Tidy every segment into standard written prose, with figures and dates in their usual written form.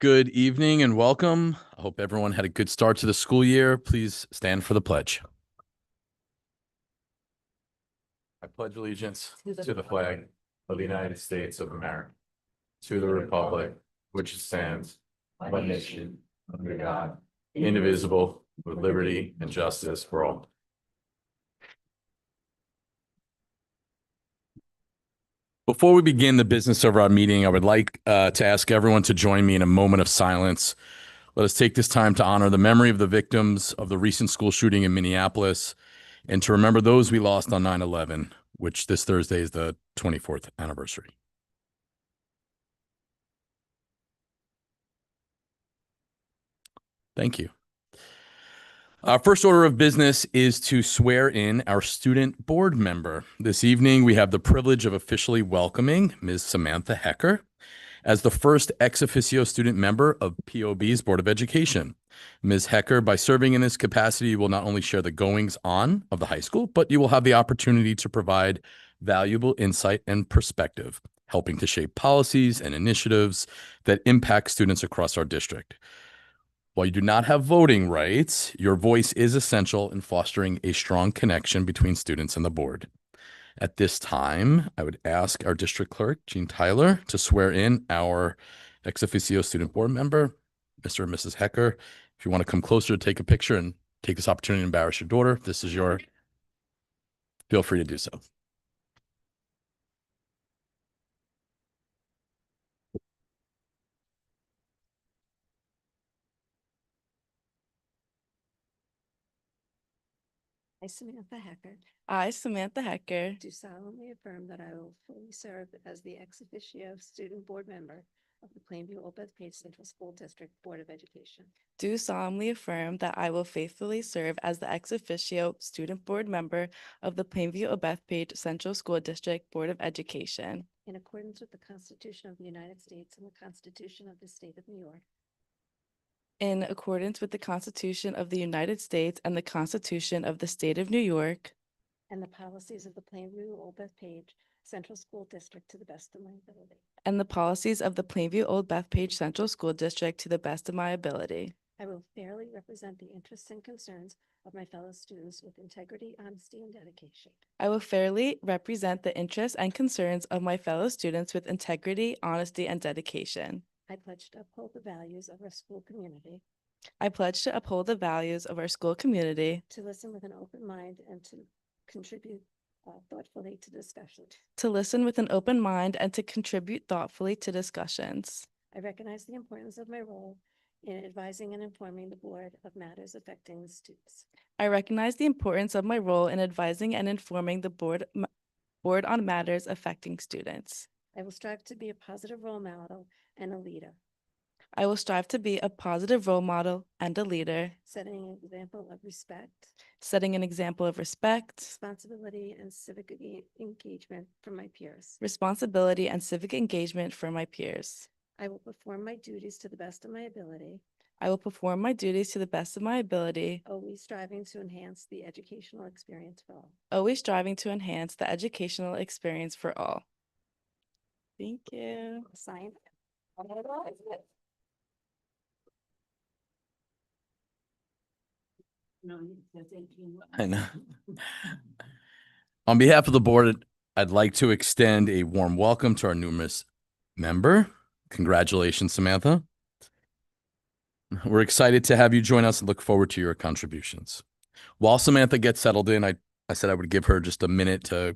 Good evening and welcome. I hope everyone had a good start to the school year. Please stand for the pledge. I pledge allegiance to the flag of the United States of America, to the republic which stands one nation under God, indivisible, with liberty and justice for all. Before we begin the business of our meeting, I would like to ask everyone to join me in a moment of silence. Let us take this time to honor the memory of the victims of the recent school shooting in Minneapolis and to remember those we lost on 9/11, which this Thursday is the 24th anniversary. Thank you. Our first order of business is to swear in our student board member. This evening, we have the privilege of officially welcoming Ms. Samantha Hecker as the first ex officio student member of POB's Board of Education. Ms. Hecker, by serving in this capacity, you will not only share the goings-on of the high school, but you will have the opportunity to provide valuable insight and perspective, helping to shape policies and initiatives that impact students across our district. While you do not have voting rights, your voice is essential in fostering a strong connection between students and the board. At this time, I would ask our district clerk, Jean Tyler, to swear in our ex officio student board member, Mr. and Mrs. Hecker. If you want to come closer to take a picture and take this opportunity to embarrass your daughter, this is your, feel free to do so. I, Samantha Hecker, I, Samantha Hecker, do solemnly affirm that I will fully serve as the ex officio student board member of the Plainview Old Bethpage Central School District Board of Education do solemnly affirm that I will faithfully serve as the ex officio student board member of the Plainview Bethpage Central School District Board of Education in accordance with the Constitution of the United States and the Constitution of the State of New York, in accordance with the Constitution of the United States and the Constitution of the State of New York and the policies of the Plainview Old Bethpage Central School District to the best of my ability. and the policies of the Plainview Old Bethpage Central School District to the best of my ability. I will fairly represent the interests and concerns of my fellow students with integrity, honesty, and dedication. I will fairly represent the interests and concerns of my fellow students with integrity, honesty, and dedication. I pledge to uphold the values of our school community, I pledge to uphold the values of our school community, to listen with an open mind, and to contribute thoughtfully to discussion. to listen with an open mind, and to contribute thoughtfully to discussions. I recognize the importance of my role in advising and informing the board of matters affecting the students. I recognize the importance of my role in advising and informing the board on matters affecting students. I will strive to be a positive role model and a leader, I will strive to be a positive role model and a leader, setting an example of respect, setting an example of respect, responsibility, and civic engagement for my peers. responsibility, and civic engagement for my peers. I will perform my duties to the best of my ability, I will perform my duties to the best of my ability, always striving to enhance the educational experience for all. always striving to enhance the educational experience for all. Thank you. Sign. I know. On behalf of the board, I'd like to extend a warm welcome to our newest member. Congratulations, Samantha. We're excited to have you join us and look forward to your contributions. While Samantha gets settled in, I said I would give her just a minute to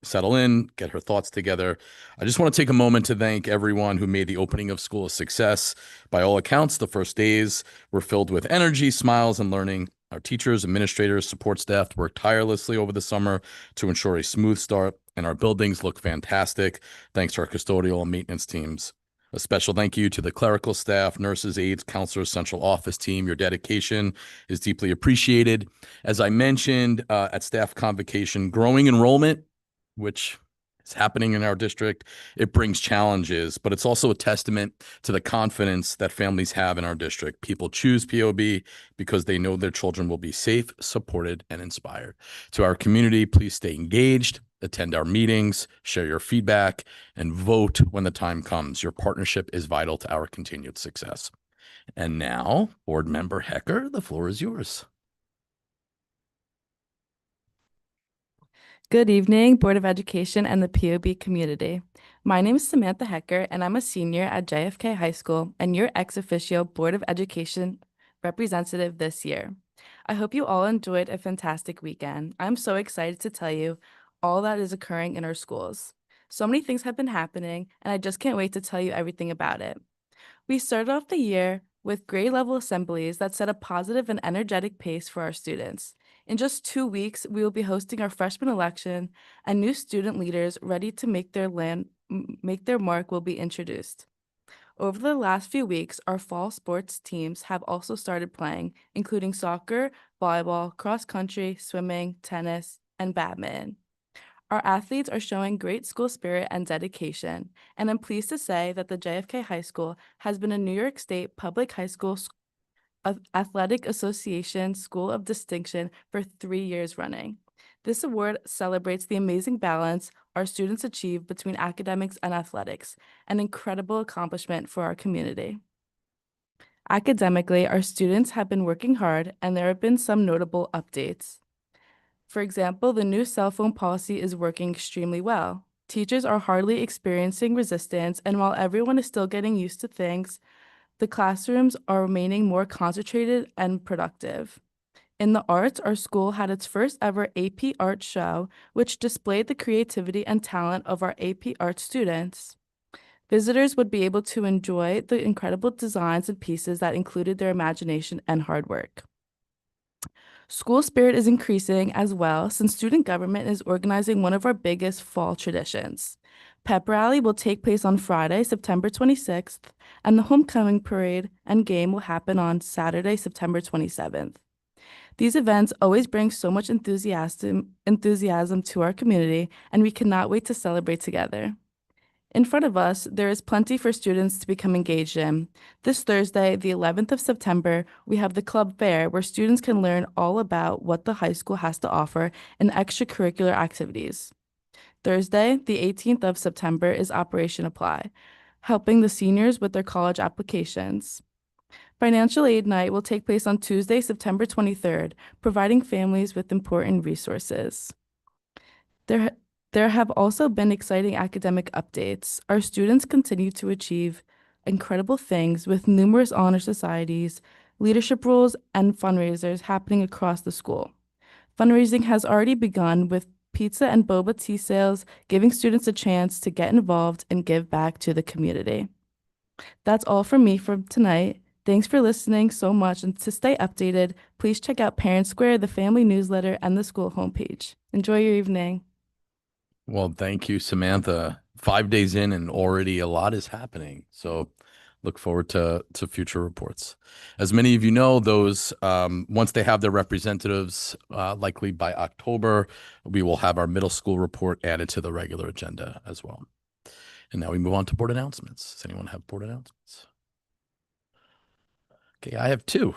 settle in, get her thoughts together. I just want to take a moment to thank everyone who made the opening of school a success. By all accounts, the first days were filled with energy, smiles, and learning. Our teachers, administrators, support staff worked tirelessly over the summer to ensure a smooth start, and our buildings look fantastic thanks to our custodial and maintenance teams. A special thank you to the clerical staff, nurses, aides, counselors, central office team. Your dedication is deeply appreciated. As I mentioned at staff convocation, growing enrollment, which is happening in our district, it brings challenges, but it's also a testament to the confidence that families have in our district. People choose POB because they know their children will be safe, supported, and inspired. To our community, please stay engaged, attend our meetings, share your feedback, and vote when the time comes. Your partnership is vital to our continued success. And now, Board Member Hecker, the floor is yours. Good evening, Board of Education and the POB community. My name is Samantha Hecker, and I'm a senior at JFK High School and your ex officio Board of Education representative this year. I hope you all enjoyed a fantastic weekend. I'm so excited to tell you all that is occurring in our schools. So many things have been happening, and I just can't wait to tell you everything about it. We started off the year with grade level assemblies that set a positive and energetic pace for our students. In just 2 weeks, we will be hosting our freshman election, and new student leaders ready to make their mark will be introduced. Over the last few weeks, our fall sports teams have also started playing, including soccer, volleyball, cross country, swimming, tennis, and badminton. Our athletes are showing great school spirit and dedication, and I'm pleased to say that the JFK High School has been a New York State Public High School Athletic Association School of Distinction for 3 years running. This award celebrates the amazing balance our students achieve between academics and athletics, an incredible accomplishment for our community. Academically, our students have been working hard, and there have been some notable updates. For example, the new cell phone policy is working extremely well. Teachers are hardly experiencing resistance, and while everyone is still getting used to things, the classrooms are remaining more concentrated and productive. In the arts, our school had its first ever AP Art show, which displayed the creativity and talent of our AP Art students. Visitors would be able to enjoy the incredible designs and pieces that included their imagination and hard work. School spirit is increasing as well, since student government is organizing one of our biggest fall traditions. Pep Rally will take place on Friday, September 26th, and the homecoming parade and game will happen on Saturday, September 27th. These events always bring so much enthusiasm to our community, and we cannot wait to celebrate together. In front of us, there is plenty for students to become engaged in. This Thursday, the 11th of September, we have the club fair where students can learn all about what the high school has to offer in extracurricular activities. Thursday, the 18th of September, is Operation Apply, helping the seniors with their college applications. Financial Aid Night will take place on Tuesday, September 23rd, providing families with important resources. There have also been exciting academic updates. Our students continue to achieve incredible things with numerous honor societies, leadership roles, and fundraisers happening across the school. Fundraising has already begun with pizza and boba tea sales, giving students a chance to get involved and give back to the community. That's all from me for tonight. Thanks for listening so much, and to stay updated, please check out Parent Square, the family newsletter, and the school homepage. Enjoy your evening. Well, thank you, Samantha. 5 days in and already a lot is happening. So look forward to future reports. As many of you know, those once they have their representatives, likely by October, we will have our middle school report added to the regular agenda as well. And now we move on to board announcements. Does anyone have board announcements? Okay, I have 2.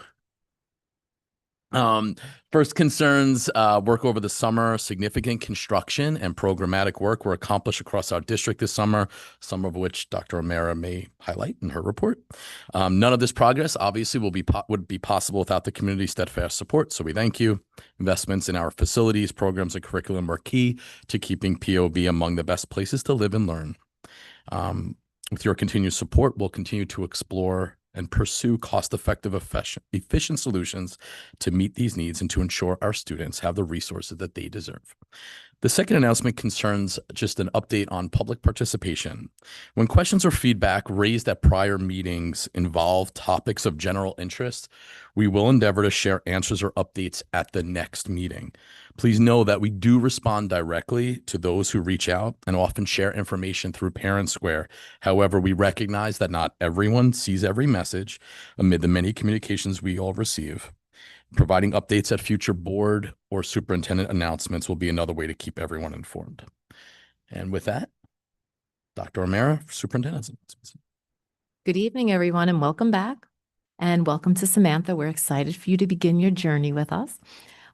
First concerns work over the summer. Significant construction and programmatic work were accomplished across our district this summer, some of which Dr. O'Mara may highlight in her report. None of this progress obviously would be possible without the community's steadfast support, so we thank you. Investments in our facilities, programs, and curriculum are key to keeping POB among the best places to live and learn. With your continued support, we'll continue to explore and pursue cost-effective, efficient solutions to meet these needs and to ensure our students have the resources that they deserve. The second announcement concerns just an update on public participation. When questions or feedback raised at prior meetings involve topics of general interest, we will endeavor to share answers or updates at the next meeting. Please know that we do respond directly to those who reach out and often share information through Parent Square. However, we recognize that not everyone sees every message amid the many communications we all receive. Providing updates at future board or superintendent announcements will be another way to keep everyone informed. And with that, Dr. O'Mara, superintendent. Good evening, everyone, and welcome back. And welcome to Samantha. We're excited for you to begin your journey with us.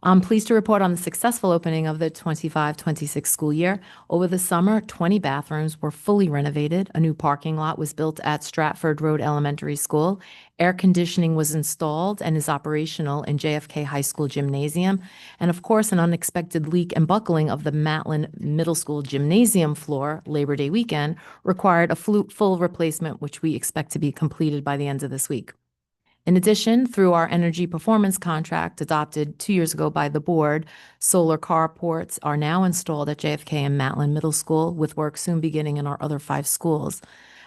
I'm pleased to report on the successful opening of the 25-26 school year. Over the summer, 20 bathrooms were fully renovated. A new parking lot was built at Stratford Road Elementary School. Air conditioning was installed and is operational in JFK High School gymnasium. And of course, an unexpected leak and buckling of the Matlin Middle School gymnasium floor Labor Day weekend required a full replacement, which we expect to be completed by the end of this week. In addition, through our energy performance contract adopted 2 years ago by the board, solar carports are now installed at JFK and Matlin Middle School, with work soon beginning in our other 5 schools.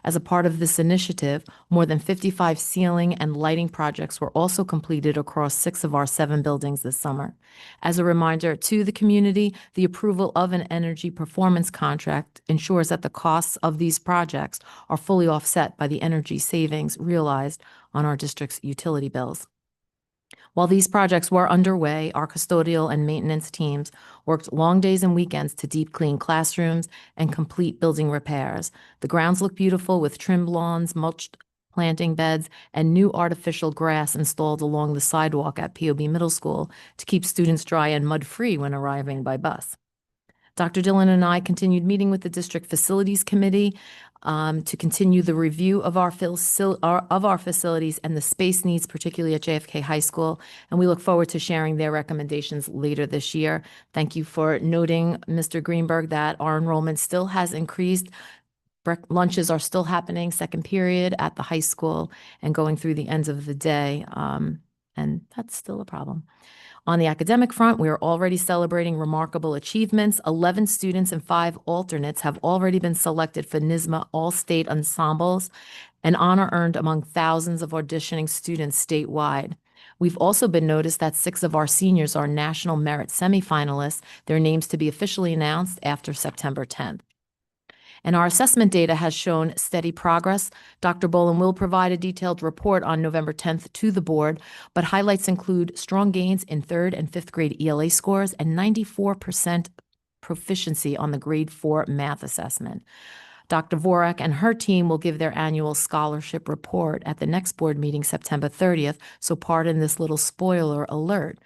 As a part of this initiative, more than 55 ceiling and lighting projects were also completed across 6 of our 7 buildings this summer. As a reminder to the community, the approval of an energy performance contract ensures that the costs of these projects are fully offset by the energy savings realized on our district's utility bills. While these projects were underway, our custodial and maintenance teams worked long days and weekends to deep clean classrooms and complete building repairs. The grounds look beautiful with trimmed lawns, mulched planting beds, and new artificial grass installed along the sidewalk at POB Middle School to keep students dry and mud-free when arriving by bus. Dr. Dillon and I continued meeting with the District Facilities Committee to continue the review of our facilities and the space needs, particularly at JFK High School, and we look forward to sharing their recommendations later this year. Thank you for noting, Mr. Greenberg, that our enrollment still has increased. Lunches are still happening, second period at the high school and going through the ends of the day, and that's still a problem. On the academic front, we are already celebrating remarkable achievements. 11 students and 5 alternates have already been selected for NYSSMA All-State Ensembles, an honor earned among thousands of auditioning students statewide. We've also been noticed that 6 of our seniors are National Merit semifinalists, their names to be officially announced after September 10th. And our assessment data has shown steady progress. Dr. Boland will provide a detailed report on November 10th to the board, but highlights include strong gains in 3rd and 5th grade ELA scores and 94% proficiency on the grade 4 math assessment. Dr. Vorak and her team will give their annual scholarship report at the next board meeting, September 30th, so pardon this little spoiler alert.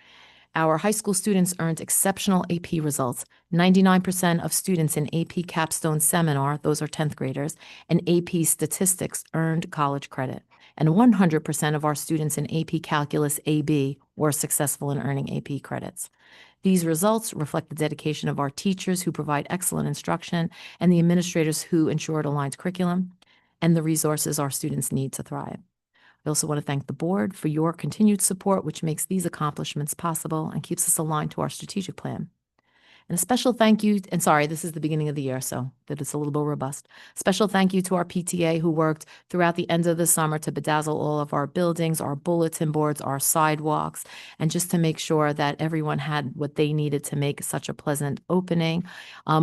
Our high school students earned exceptional AP results. 99% of students in AP Capstone Seminar, those are 10th graders, and AP Statistics earned college credit. And 100% of our students in AP Calculus AB were successful in earning AP credits. These results reflect the dedication of our teachers who provide excellent instruction and the administrators who ensure aligned curriculum and the resources our students need to thrive. I also want to thank the board for your continued support, which makes these accomplishments possible and keeps us aligned to our strategic plan. And a special thank you, and sorry, this is the beginning of the year, so that it's a little bit robust. Special thank you to our PTA who worked throughout the end of the summer to bedazzle all of our buildings, our bulletin boards, our sidewalks, and just to make sure that everyone had what they needed to make such a pleasant opening.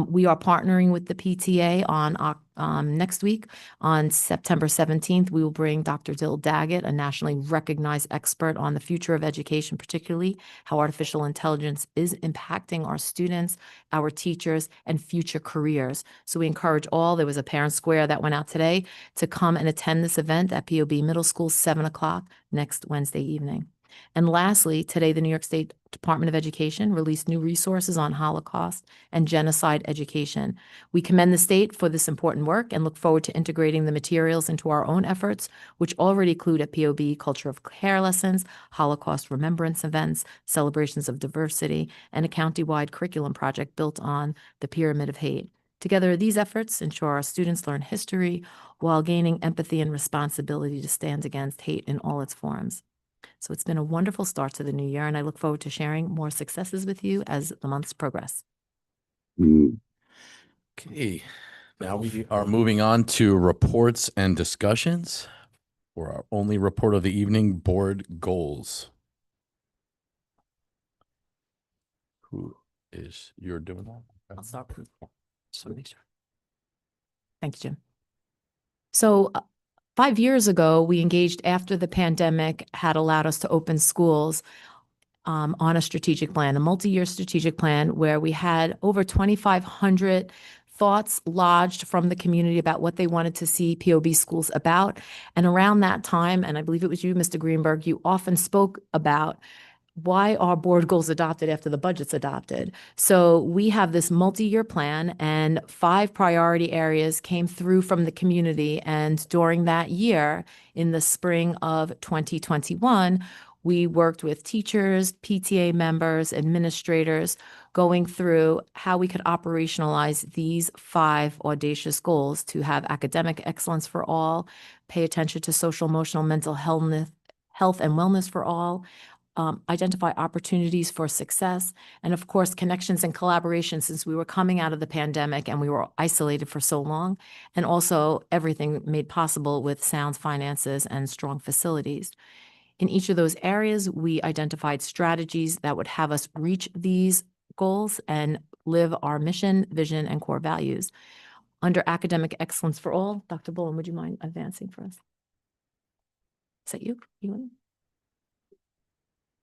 We are partnering with the PTA on next week. On September 17th, we will bring Dr. Dill Daggett, a nationally recognized expert on the future of education, particularly how artificial intelligence is impacting our students, our teachers, and future careers. So we encourage all, there was a parent square that went out today, to come and attend this event at POB Middle School, 7 o'clock next Wednesday evening. And lastly, today, the New York State Department of Education released new resources on Holocaust and genocide education. We commend the state for this important work and look forward to integrating the materials into our own efforts, which already include at POB culture of care lessons, Holocaust remembrance events, celebrations of diversity, and a county-wide curriculum project built on the Pyramid of Hate. Together, these efforts ensure our students learn history while gaining empathy and responsibility to stand against hate in all its forms. So it's been a wonderful start to the new year, and I look forward to sharing more successes with you as the months progress. Okay, now we are moving on to reports and discussions for our only report of the evening, board goals. You're doing that? I'll start. Just want to make sure. Thank you, Jim. So 5 years ago, we engaged after the pandemic had allowed us to open schools on a strategic plan, a multi-year strategic plan where we had over 2,500 thoughts lodged from the community about what they wanted to see POB schools about. And around that time, and I believe it was you, Mr. Greenberg, you often spoke about why are board goals adopted after the budget's adopted? So we have this multi-year plan, and 5 priority areas came through from the community. And during that year, in the spring of 2021, we worked with teachers, PTA members, administrators, going through how we could operationalize these 5 audacious goals to have academic excellence for all, pay attention to social, emotional, mental health and wellness for all, identify opportunities for success, and of course, connections and collaboration, since we were coming out of the pandemic and we were isolated for so long, and also everything made possible with sound finances and strong facilities. In each of those areas, we identified strategies that would have us reach these goals and live our mission, vision, and core values. Under academic excellence for all, Dr. Bullen, would you mind advancing for us? Is that you?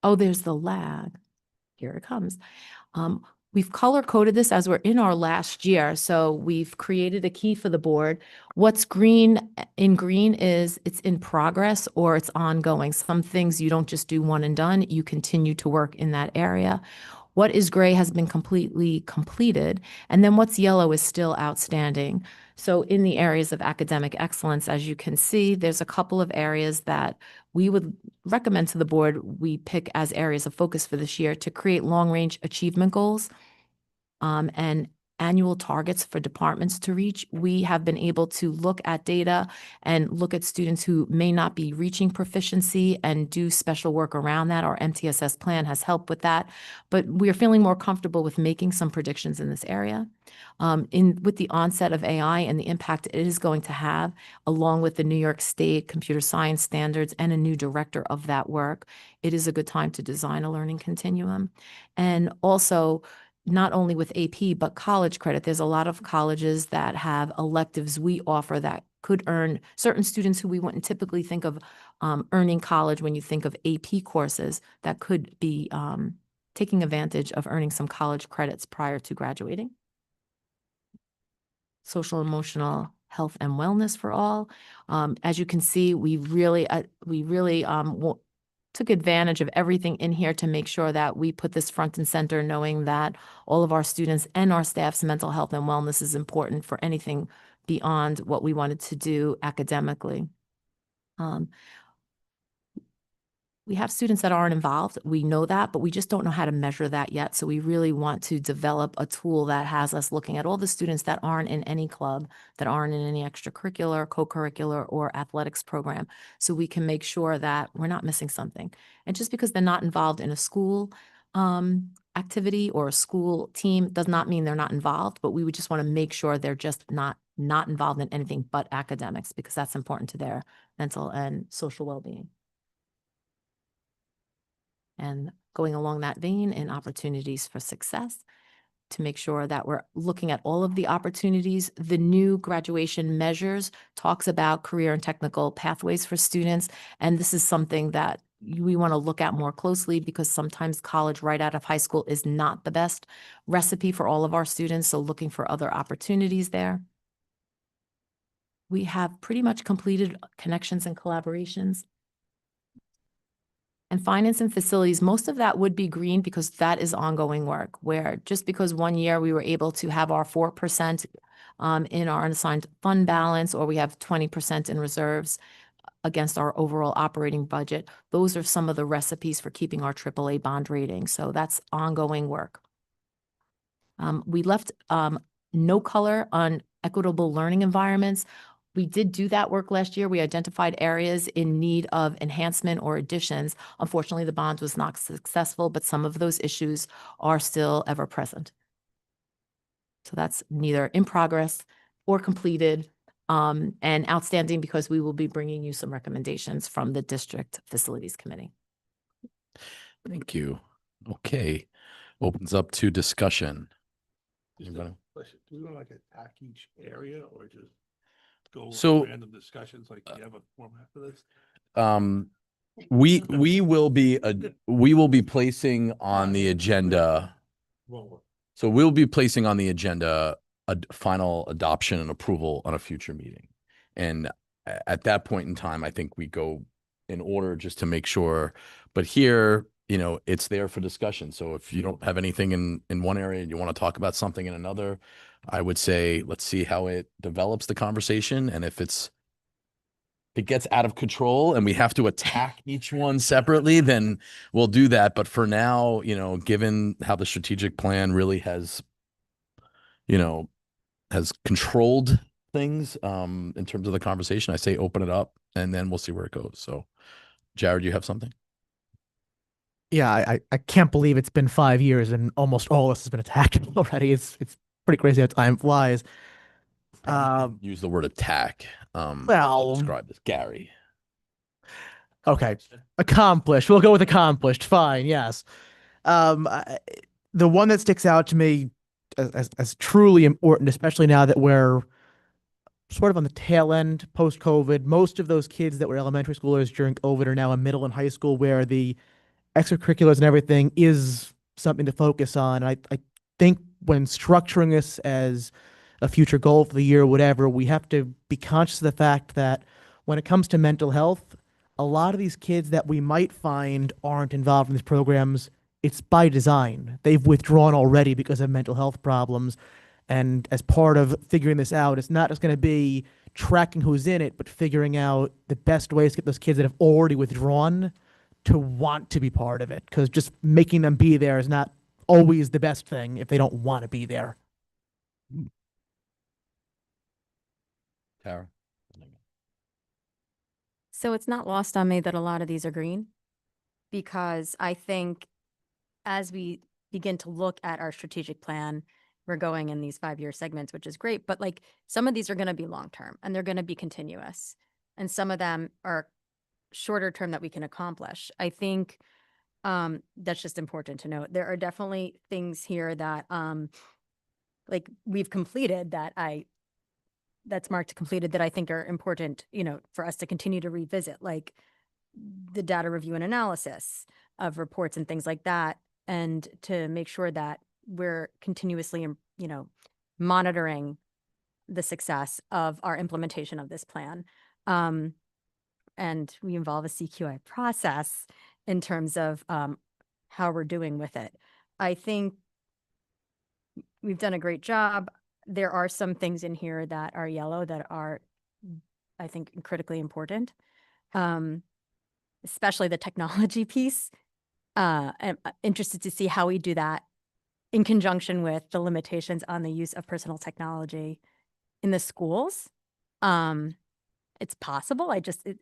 Oh, there's the lag. Here it comes. We've color coded this as we're in our last year. So we've created a key for the board. What's green in green is it's in progress or it's ongoing. Some things you don't just do one and done, you continue to work in that area. What is gray has been completely completed. And then what's yellow is still outstanding. So in the areas of academic excellence, as you can see, there's a couple of areas that we would recommend to the board we pick as areas of focus for this year to create long-range achievement goals and annual targets for departments to reach. We have been able to look at data and look at students who may not be reaching proficiency and do special work around that. Our MTSS plan has helped with that, but we are feeling more comfortable with making some predictions in this area. With the onset of AI and the impact it is going to have, along with the New York State computer science standards and a new director of that work, it is a good time to design a learning continuum. And also, not only with AP, but college credit. There's a lot of colleges that have electives we offer that could earn certain students who we wouldn't typically think of earning college when you think of AP courses that could be taking advantage of earning some college credits prior to graduating. Social, emotional health and wellness for all. As you can see, we really took advantage of everything in here to make sure that we put this front and center, knowing that all of our students and our staff's mental health and wellness is important for anything beyond what we wanted to do academically. We have students that aren't involved. We know that, but we just don't know how to measure that yet. So we really want to develop a tool that has us looking at all the students that aren't in any club, that aren't in any extracurricular, co-curricular, or athletics program. So we can make sure that we're not missing something. And just because they're not involved in a school activity or a school team does not mean they're not involved, but we would just want to make sure they're just not involved in anything but academics, because that's important to their mental and social well-being. And going along that vein in opportunities for success, to make sure that we're looking at all of the opportunities. The new graduation measures talks about career and technical pathways for students. And this is something that we want to look at more closely, because sometimes college right out of high school is not the best recipe for all of our students. So looking for other opportunities there. We have pretty much completed connections and collaborations. And finance and facilities, most of that would be green, because that is ongoing work, where just because one year we were able to have our 4% in our unassigned fund balance, or we have 20% in reserves against our overall operating budget, those are some of the recipes for keeping our AAA bond rating. So that's ongoing work. We left no color on equitable learning environments. We did do that work last year. We identified areas in need of enhancement or additions. Unfortunately, the bond was not successful, but some of those issues are still ever present. So that's neither in progress or completed and outstanding, because we will be bringing you some recommendations from the District Facilities Committee. Thank you. Okay. Opens up to discussion. Anybody? Question, do we want to like attack each area or just go So- on random discussions? Like, do you have a format for this? We will be placing on the agenda. Well, So we'll be placing on the agenda a final adoption and approval on a future meeting. And at that point in time, I think we go in order just to make sure. But here, it's there for discussion. So if you don't have anything in one area and you want to talk about something in another, I would say let's see how it develops the conversation. And if it gets out of control and we have to attack each one separately, then we'll do that. But for now, given how the strategic plan really you know, has controlled things in terms of the conversation, I say open it up and then we'll see where it goes. So, Jared, you have something? Yeah, I can't believe it's been 5 years and almost all this has been attacked already. It's pretty crazy how time flies. Use the word attack to Well, describe this, Gary. okay, accomplished. We'll go with accomplished. Fine, yes. The one that sticks out to me as truly important, especially now that we're sort of on the tail end post-COVID. Most of those kids that were elementary schoolers during COVID are now in middle and high school, where the extracurriculars and everything is something to focus on. I think when structuring this as a future goal for the year or whatever, we have to be conscious of the fact that when it comes to mental health, a lot of these kids that we might find aren't involved in these programs, it's by design. They've withdrawn already because of mental health problems. And as part of figuring this out, it's not just going to be tracking who's in it, but figuring out the best ways to get those kids that have already withdrawn to want to be part of it, because just making them be there is not always the best thing if they don't want to be there. Tara. So it's not lost on me that a lot of these are green, because I think as we begin to look at our strategic plan, we're going in these 5-year segments, which is great. But like some of these are going to be long term and they're going to be continuous. And some of them are shorter term that we can accomplish. I think that's just important to note. There are definitely things here that like we've completed that's marked completed that I think are important, for us to continue to revisit, like the data review and analysis of reports and things like that, and to make sure that we're continuously, monitoring the success of our implementation of this plan. And we involve a CQI process in terms of how we're doing with it. I think we've done a great job. There are some things in here that are yellow that are, I think, critically important, especially the technology piece. I'm interested to see how we do that in conjunction with the limitations on the use of personal technology in the schools. It's possible.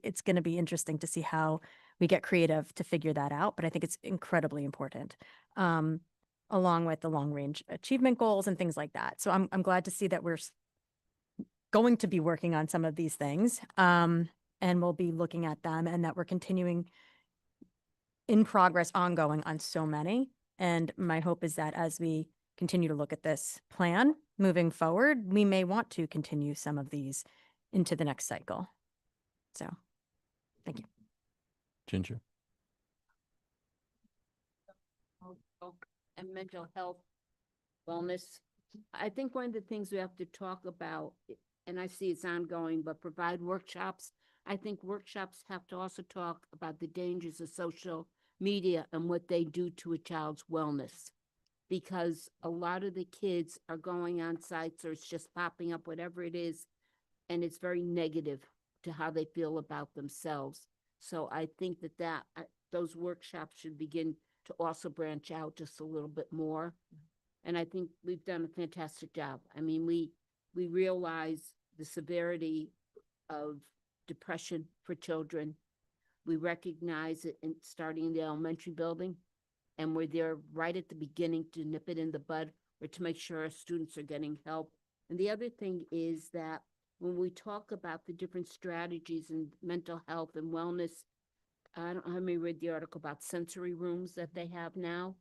It's going to be interesting to see how we get creative to figure that out. But I think it's incredibly important, along with the long range achievement goals and things like that. So I'm glad to see that we're going to be working on some of these things, and we'll be looking at them, and that we're continuing in progress, ongoing on so many. And my hope is that as we continue to look at this plan moving forward, we may want to continue some of these into the next cycle. So, thank you. Ginger. And mental health, wellness. I think one of the things we have to talk about, and I see it's ongoing, but provide workshops. I think workshops have to also talk about the dangers of social media and what they do to a child's wellness. Because a lot of the kids are going on sites, or it's just popping up, whatever it is, and it's very negative to how they feel about themselves. So I think that those workshops should begin to also branch out just a little bit more. And I think we've done a fantastic job. I mean, we realize the severity of depression for children. We recognize it starting in the elementary building, and we're there right at the beginning to nip it in the bud, or to make sure our students are getting help. And the other thing is that when we talk about the different strategies in mental health and wellness, I don't know how many read the article about sensory rooms that they have now.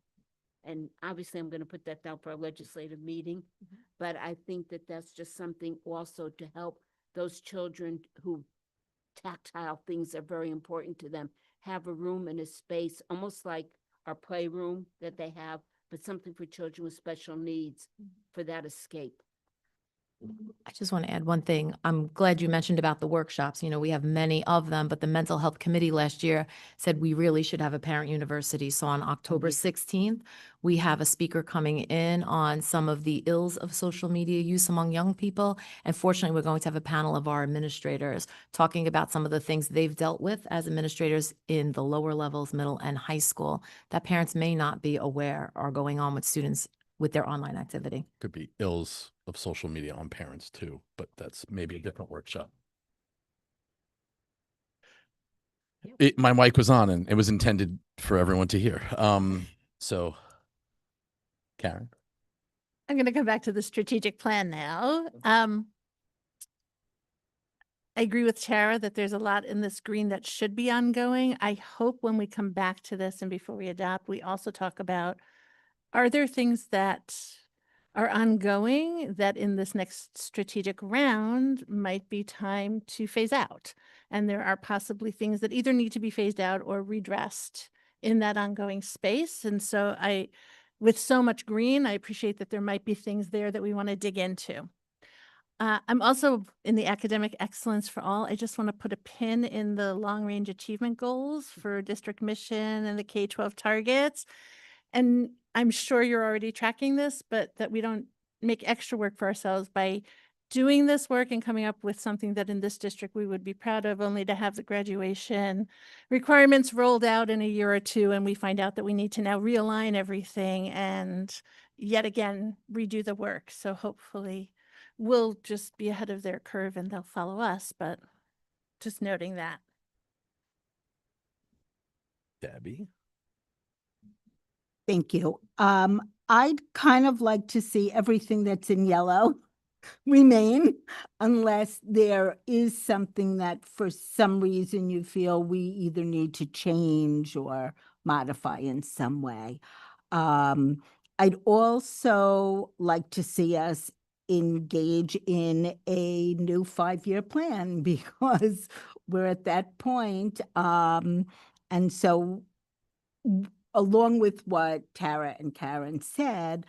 And obviously I'm going to put that down for a legislative meeting, but I think that that's just something also to help those children who tactile things are very important to them, have a room and a space, almost like our playroom that they have, but something for children with special needs for that escape. I just want to add one thing. I'm glad you mentioned about the workshops. We have many of them, but the Mental Health Committee last year said we really should have a parent university. So on October 16th, we have a speaker coming in on some of the ills of social media use among young people. And fortunately, we're going to have a panel of our administrators talking about some of the things they've dealt with as administrators in the lower levels, middle and high school, that parents may not be aware are going on with students with their online activity. Could be ills of social media on parents too, but that's maybe a different workshop. My mic was on and it was intended for everyone to hear. So Karen. I'm going to come back to the strategic plan now. I agree with Tara that there's a lot in this green that should be ongoing. I hope when we come back to this and before we adopt, we also talk about, are there things that are ongoing that in this next strategic round might be time to phase out? And there are possibly things that either need to be phased out or redressed in that ongoing space. And so with so much green, I appreciate that there might be things there that we want to dig into. I'm also in the academic excellence for all. I just want to put a pin in the long range achievement goals for district mission and the K-12 targets. And I'm sure you're already tracking this, but that we don't make extra work for ourselves by doing this work and coming up with something that in this district we would be proud of, only to have the graduation requirements rolled out in a year or two. And we find out that we need to now realign everything and yet again, redo the work. So hopefully we'll just be ahead of their curve and they'll follow us, but just noting that. Debbie. Thank you. I'd kind of like to see everything that's in yellow remain unless there is something that for some reason you feel we either need to change or modify in some way. I'd also like to see us engage in a new 5-year plan because we're at that point. And so along with what Tara and Karen said,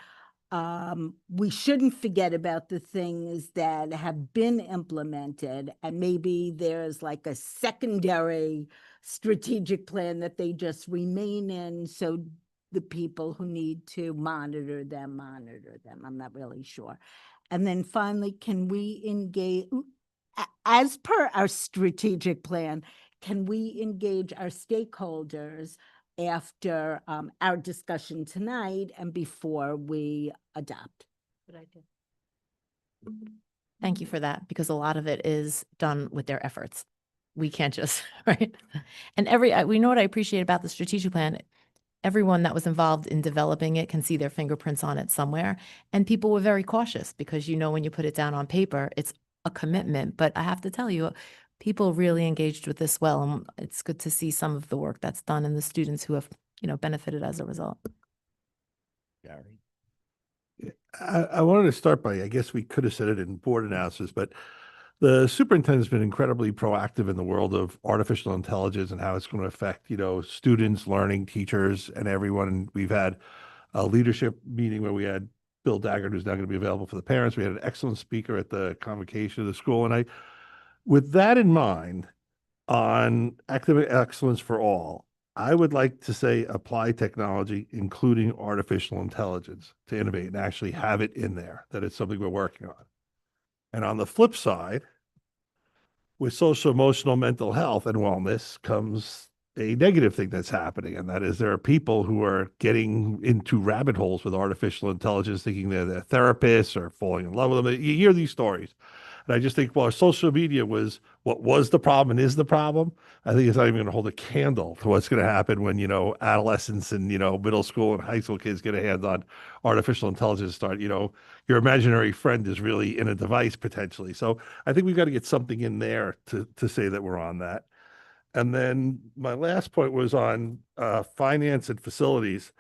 we shouldn't forget about the things that have been implemented, and maybe there's like a secondary strategic plan that they just remain in, so the people who need to monitor them. I'm not really sure. And then finally, can we engage, as per our strategic plan, can we engage our stakeholders after our discussion tonight and before we adopt? Good idea. Thank you for that, because a lot of it is done with their efforts. We can't just, right? And we know what I appreciate about the strategic plan. Everyone that was involved in developing it can see their fingerprints on it somewhere. And people were very cautious because, when you put it down on paper, it's a commitment. But I have to tell you, people really engaged with this well. And it's good to see some of the work that's done and the students who have, benefited as a result. Gary. I wanted to start by, I guess we could have said it in board announcements, but the superintendent's been incredibly proactive in the world of artificial intelligence and how it's going to affect, students, learning, teachers, and everyone. And we've had a leadership meeting where we had Bill Daggett, who's now going to be available for the parents. We had an excellent speaker at the convocation of the school. And with that in mind, on academic excellence for all, I would like to say apply technology, including artificial intelligence, to innovate and actually have it in there, that it's something we're working on. And on the flip side, with social, emotional, mental health and wellness comes a negative thing that's happening. And that is there are people who are getting into rabbit holes with artificial intelligence, thinking they're therapists or falling in love with them. You hear these stories. And I just think, well, social media was what was the problem and is the problem. I think it's not even going to hold a candle to what's going to happen when, adolescents and, middle school and high school kids get a hands on artificial intelligence, start, your imaginary friend is really in a device potentially. So I think we've got to get something in there to say that we're on that. And then my last point was on finance and facilities.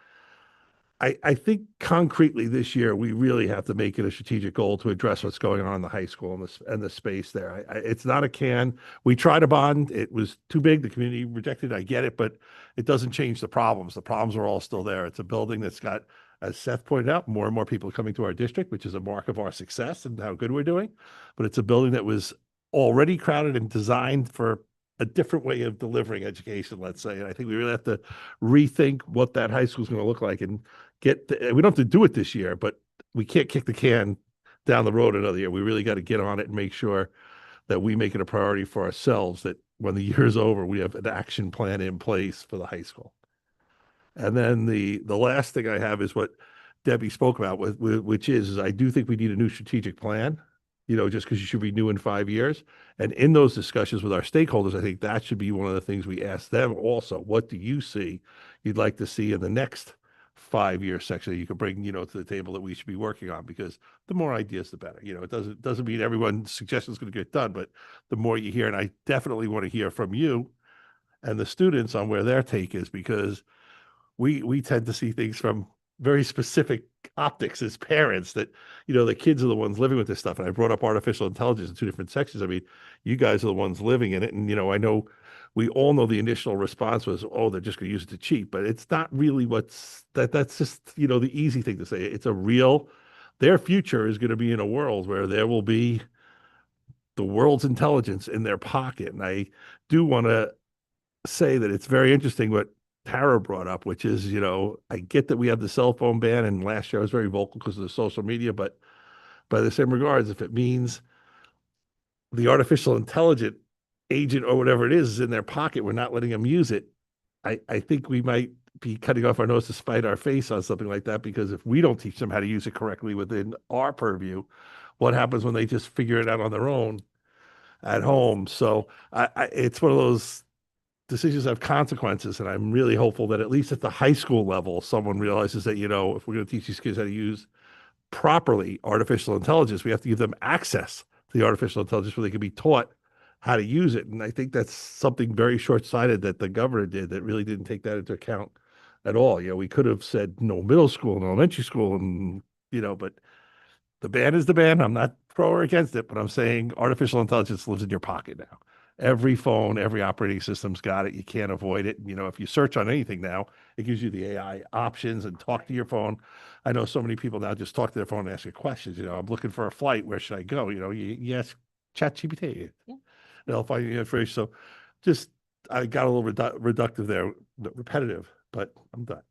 I think concretely this year, we really have to make it a strategic goal to address what's going on in the high school and the space there. It's not a can. We tried a bond. It was too big. The community rejected it. I get it, but it doesn't change the problems. The problems are all still there. It's a building that's got as Seth pointed out, more and more people are coming to our district, which is a mark of our success and how good we're doing. But it's a building that was already crowded and designed for a different way of delivering education, let's say. And I think we really have to rethink what that high school is going to look like and we don't have to do it this year, but we can't kick the can down the road another year. We really got to get on it and make sure that we make it a priority for ourselves, that when the year is over, we have an action plan in place for the high school. And then the last thing I have is what Debbie spoke about, which is I do think we need a new strategic plan, just because you should renew in 5 years. And in those discussions with our stakeholders, I think that should be one of the things we ask them also. What do you see you'd like to see in the next 5-year section that you could bring, to the table that we should be working on? Because the more ideas, the better. It doesn't mean everyone's suggestion is going to get done, but the more you hear, and I definitely want to hear from you and the students on where their take is, because we tend to see things from very specific optics as parents that, the kids are the ones living with this stuff. And I brought up artificial intelligence in 2 different sections. I mean, you guys are the ones living in it. And, I know we all know the initial response was, oh, they're just going to use it to cheat, but it's not really that's just, the easy thing to say. It's their future is going to be in a world where there will be the world's intelligence in their pocket. And I do want to say that it's very interesting what Tara brought up, which is, I get that we have the cell phone ban, and last year I was very vocal because of the social media, but by the same regards, if it means the artificial intelligent agent or whatever it is in their pocket, we're not letting them use it, I think we might be cutting off our nose to spite our face on something like that, because if we don't teach them how to use it correctly within our purview, what happens when they just figure it out on their own at home? So it's one of those decisions have consequences, and I'm really hopeful that at least at the high school level, someone realizes that, if we're going to teach these kids how to use properly artificial intelligence, we have to give them access to the artificial intelligence where they can be taught how to use it. And I think that's something very short-sighted that the governor did that really didn't take that into account at all. We could have said no middle school and elementary school, and, but the ban is the ban. I'm not pro or against it, but I'm saying artificial intelligence lives in your pocket now. Every phone, every operating system's got it. You can't avoid it. If you search on anything now, it gives you the AI options and talk to your phone. I know so many people now just talk to their phone and ask you questions. I'm looking for a flight. Where should I go? You ask ChatGPT. Yeah. They'll find you information. So just, I got a little reductive there, repetitive, but I'm done.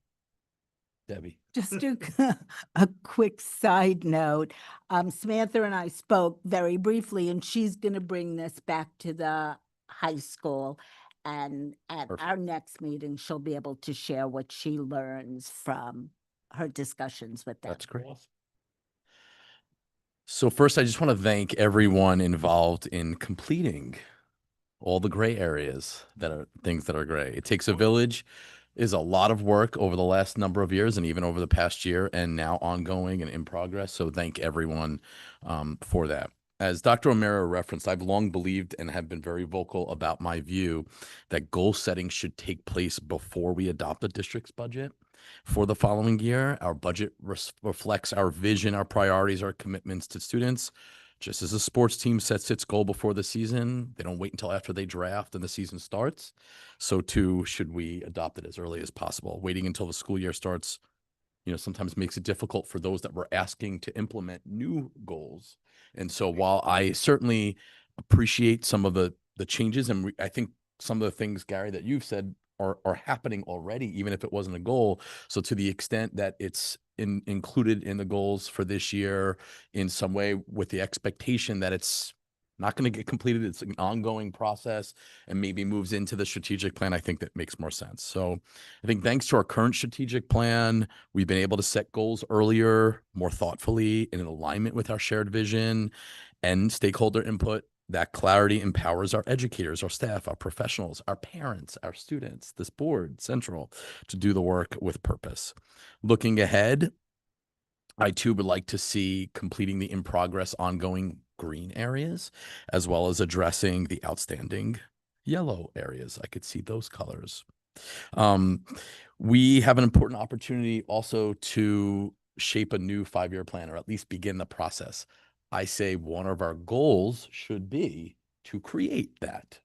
Debbie. Just a quick side note. Samantha and I spoke very briefly, and she's going to bring this back to the high school. And at Perfect. our next meeting, she'll be able to share what she learns from her discussions with them. That's great. So first, I just want to thank everyone involved in completing all the gray areas that are things that are gray. It takes a village is a lot of work over the last number of years and even over the past year and now ongoing and in progress. So thank everyone for that. As Dr. O'Mara referenced, I've long believed and have been very vocal about my view that goal setting should take place before we adopt the district's budget for the following year. Our budget reflects our vision, our priorities, our commitments to students. Just as a sports team sets its goal before the season, they don't wait until after they draft and the season starts. So too should we adopt it as early as possible. Waiting until the school year starts, sometimes makes it difficult for those that we're asking to implement new goals. And so while I certainly appreciate some of the changes, and I think some of the things, Gary, that you've said are happening already, even if it wasn't a goal. So to the extent that it's included in the goals for this year in some way with the expectation that it's not going to get completed, it's an ongoing process and maybe moves into the strategic plan, I think that makes more sense. So I think thanks to our current strategic plan, we've been able to set goals earlier, more thoughtfully, in alignment with our shared vision and stakeholder input. That clarity empowers our educators, our staff, our professionals, our parents, our students, this board, central, to do the work with purpose. Looking ahead, I too would like to see completing the in progress ongoing green areas, as well as addressing the outstanding yellow areas. I could see those colors. We have an important opportunity also to shape a new 5-year plan, or at least begin the process. I say one of our goals should be to create that.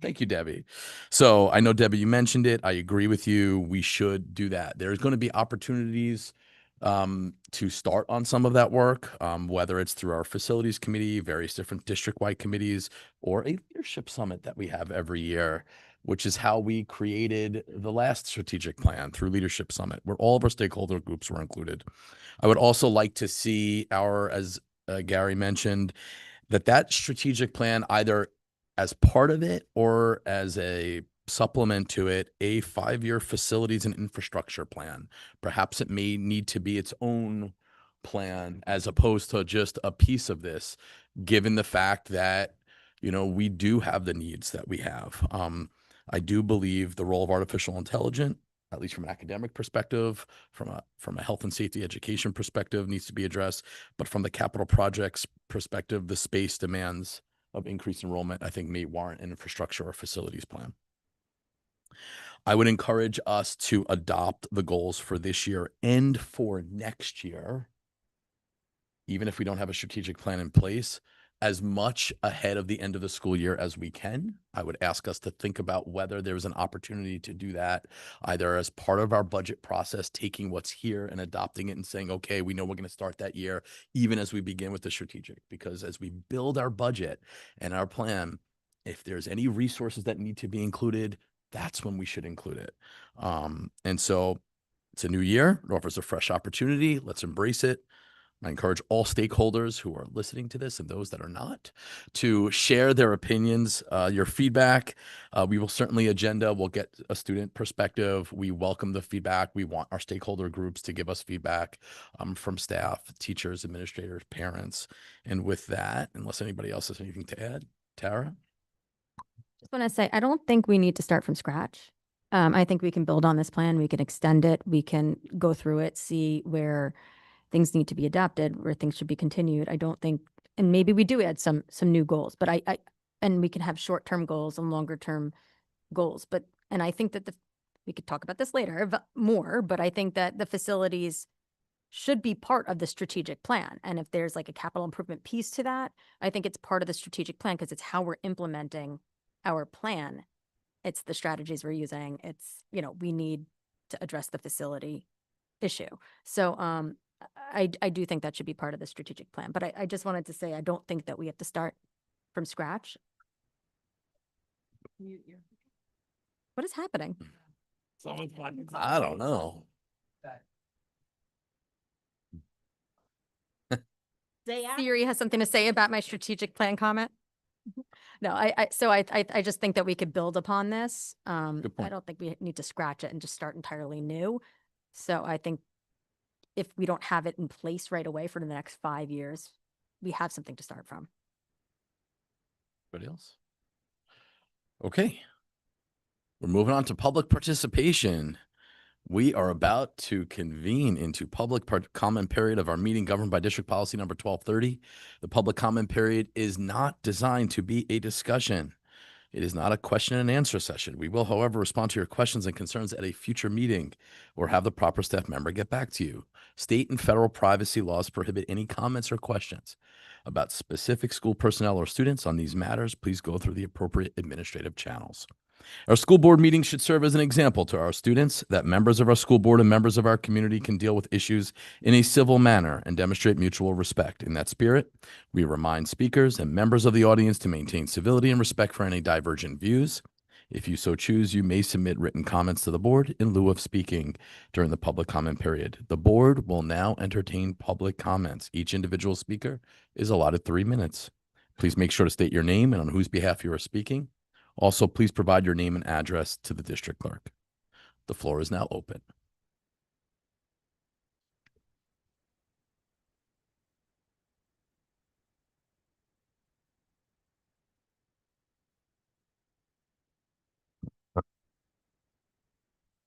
Thank you, Debbie. So I know, Debbie, you mentioned it. I agree with you. We should do that. There's going to be opportunities to start on some of that work, whether it's through our facilities committee, various different district-wide committees, or a leadership summit that we have every year, which is how we created the last strategic plan, through leadership summit, where all of our stakeholder groups were included. I would also like to see as Gary mentioned, that strategic plan, either as part of it or as a supplement to it, a 5-year facilities and infrastructure plan. Perhaps it may need to be its own plan as opposed to just a piece of this, given the fact that, we do have the needs that we have. I do believe the role of artificial intelligence, at least from an academic perspective, from a health and safety education perspective, needs to be addressed. But from the capital projects perspective, the space demands of increased enrollment, I think, may warrant an infrastructure or facilities plan. I would encourage us to adopt the goals for this year and for next year, even if we don't have a strategic plan in place, as much ahead of the end of the school year as we can. I would ask us to think about whether there's an opportunity to do that, either as part of our budget process, taking what's here and adopting it and saying, okay, we know we're going to start that year, even as we begin with the strategic, because as we build our budget and our plan, if there's any resources that need to be included, that's when we should include it. And so it's a new year. It offers a fresh opportunity. Let's embrace it. I encourage all stakeholders who are listening to this and those that are not to share their opinions, your feedback. We will certainly we'll get a student perspective. We welcome the feedback. We want our stakeholder groups to give us feedback from staff, teachers, administrators, parents. And with that, unless anybody else has anything to add, Tara? Just want to say, I don't think we need to start from scratch. I think we can build on this plan. We can extend it. We can go through it, see where things need to be adapted, where things should be continued. I don't think, and maybe we do add some new goals, but and we can have short-term goals and longer-term goals. And I think that we could talk about this later more, but I think that the facilities should be part of the strategic plan. And if there's like a capital improvement piece to that, I think it's part of the strategic plan because it's how we're implementing our plan. It's the strategies we're using. It's, we need to address the facility issue. So I do think that should be part of the strategic plan. But I just wanted to say, I don't think that we have to start from scratch. What is happening? I don't know. Siri has something to say about my strategic plan comment. No, so I just think that we could build upon this. Good point. I don't think we need to scratch it and just start entirely new. So I think if we don't have it in place right away for the next 5 years, we have something to start from. Anybody else? Okay. We're moving on to public participation. We are about to convene into public comment period of our meeting governed by district policy number 1230. The public comment period is not designed to be a discussion. It is not a question and answer session. We will, however, respond to your questions and concerns at a future meeting or have the proper staff member get back to you. State and federal privacy laws prohibit any comments or questions about specific school personnel or students on these matters. Please go through the appropriate administrative channels. Our school board meetings should serve as an example to our students that members of our school board and members of our community can deal with issues in a civil manner and demonstrate mutual respect. In that spirit, we remind speakers and members of the audience to maintain civility and respect for any divergent views. If you so choose, you may submit written comments to the board in lieu of speaking during the public comment period. The board will now entertain public comments. Each individual speaker is allotted 3 minutes. Please make sure to state your name and on whose behalf you are speaking. Also, please provide your name and address to the district clerk. The floor is now open.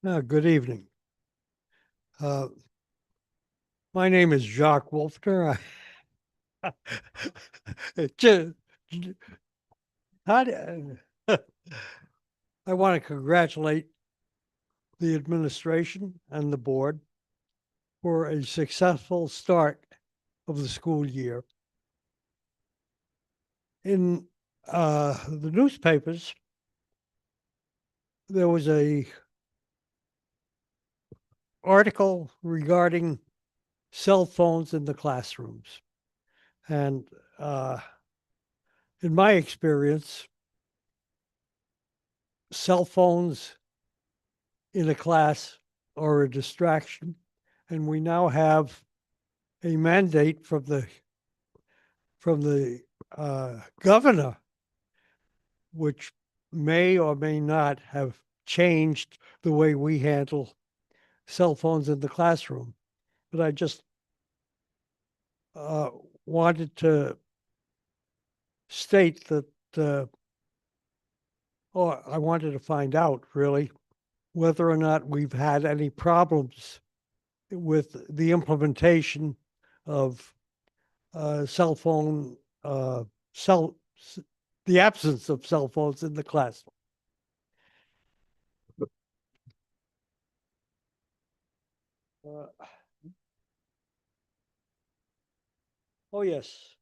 Good evening. My name is Jacques Wolfner. I want to congratulate the administration and the board for a successful start of the school year. In the newspapers, there was a article regarding cell phones in the classrooms. And in my experience, cell phones in a class are a distraction. And we now have a mandate from the governor, which may or may not have changed the way we handle cell phones in the classroom. But I just wanted to state that, or I wanted to find out really whether or not we've had any problems with the implementation of cell phone, the absence of cell phones in the class. Oh, yes.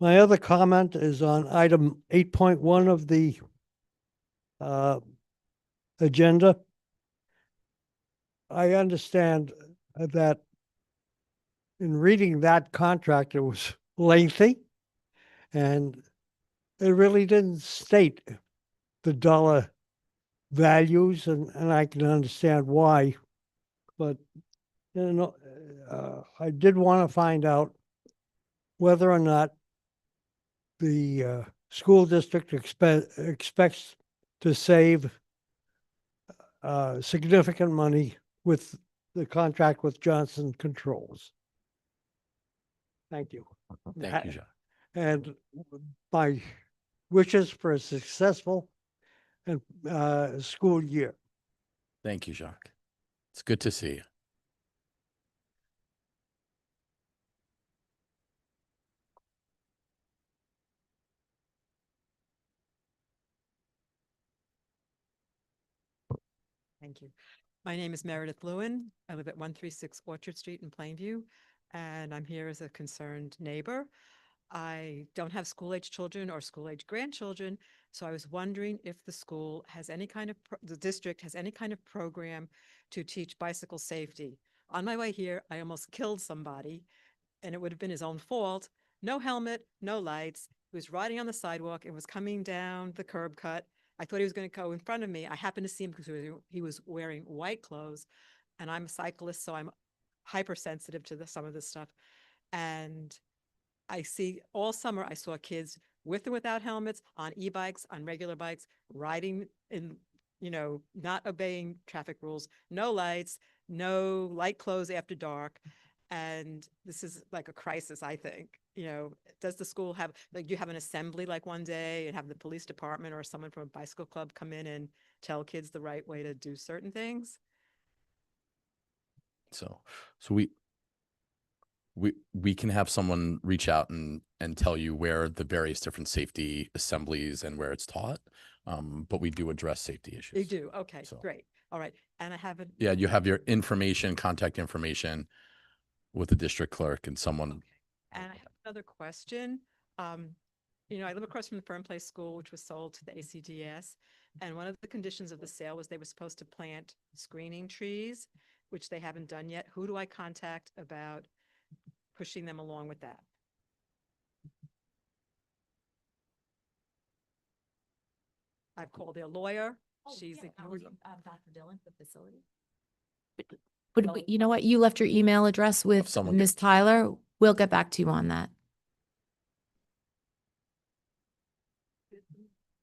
My other comment is on item 8.1 of the agenda. I understand that in reading that contract, it was lengthy and it really didn't state the dollar values, and I can understand why. But, you know, I did want to find out whether or not the school district expects to save significant money with the contract with Johnson Controls. Thank you. Thank you, Jacques. And my wishes for a successful and school year. Thank you, Jacques. It's good to see you. Thank you. My name is Meredith Lewin. I live at 136 Orchard Street in Plainview, and I'm here as a concerned neighbor. I don't have school-age children or school-age grandchildren, so I was wondering if the school has any kind of, the district has any kind of program to teach bicycle safety. On my way here, I almost killed somebody, and it would have been his own fault. No helmet, no lights. He was riding on the sidewalk and was coming down the curb cut. I thought he was going to go in front of me. I happened to see him because he was wearing white clothes, and I'm a cyclist, so I'm hypersensitive to some of this stuff. And I see all summer, I saw kids with and without helmets, on e-bikes, on regular bikes, riding in, not obeying traffic rules, no lights, no light clothes after dark. And this is like a crisis, I think. Does the school have, like, you have an assembly like one day and have the police department or someone from a bicycle club come in and tell kids the right way to do certain things? So we can have someone reach out and tell you where the various different safety assemblies and where it's taught. But we do address safety issues. You do? Okay, So- great. All right. And I have a. Yeah, you have your information, contact information with the district clerk and someone. Okay. And I have another question. I live across from the Fern Place School, which was sold to the ACDS. And one of the conditions of the sale was they were supposed to plant screening trees, which they haven't done yet. Who do I contact about pushing them along with that? I've called their lawyer. She's ignored them. Dr. Dillon, the facility. But you know what? You left your email address with someone Ms. Tyler. We'll get back to you on that.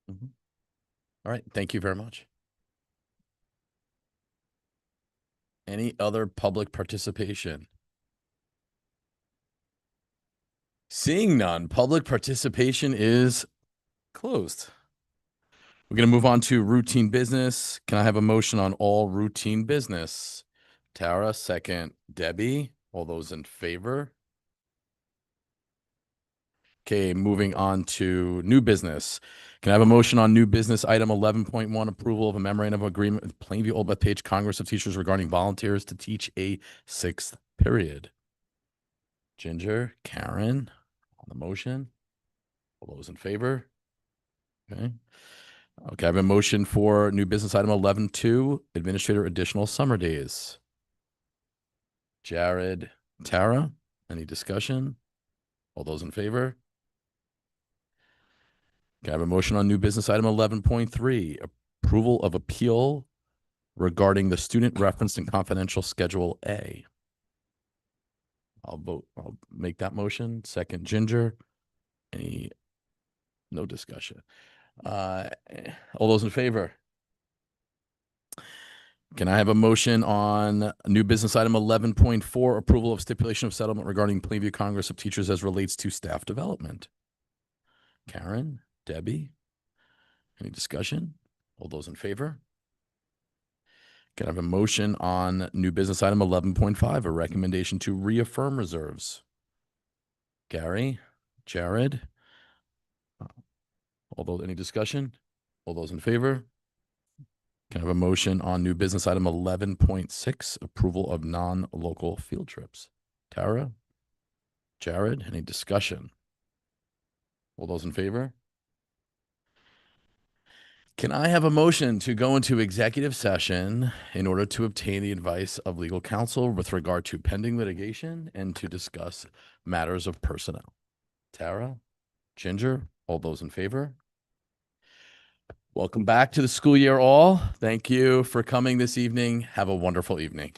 Mhm. All right. Thank you very much. Any other public participation? Seeing none, public participation is closed. We're going to move on to routine business. Can I have a motion on all routine business? Tara, second. Debbie, all those in favor? Okay, moving on to new business. Can I have a motion on new business item 11.1, approval of a memorandum of agreement with Plainview Old Bethpage Congress of Teachers regarding volunteers to teach a 6th period? Ginger, Karen, on the motion. All those in favor? Okay. Okay, I have a motion for new business item 11.2, administrator additional summer days. Jared, Tara, any discussion? All those in favor? Can I have a motion on new business item 11.3, approval of appeal regarding the student referenced in confidential schedule A? I'll make that motion. Second, Ginger. No discussion. All those in favor? Can I have a motion on new business item 11.4, approval of stipulation of settlement regarding Plainview Congress of Teachers as relates to staff development? Karen, Debbie, any discussion? All those in favor? Can I have a motion on new business item 11.5, a recommendation to reaffirm reserves? Gary, Jared, any discussion? All those in favor? Can I have a motion on new business item 11.6, approval of non-local field trips? Tara, Jared, any discussion? All those in favor? Can I have a motion to go into executive session in order to obtain the advice of legal counsel with regard to pending litigation and to discuss matters of personnel? Tara, Ginger, all those in favor? Welcome back to the school year, all. Thank you for coming this evening. Have a wonderful evening.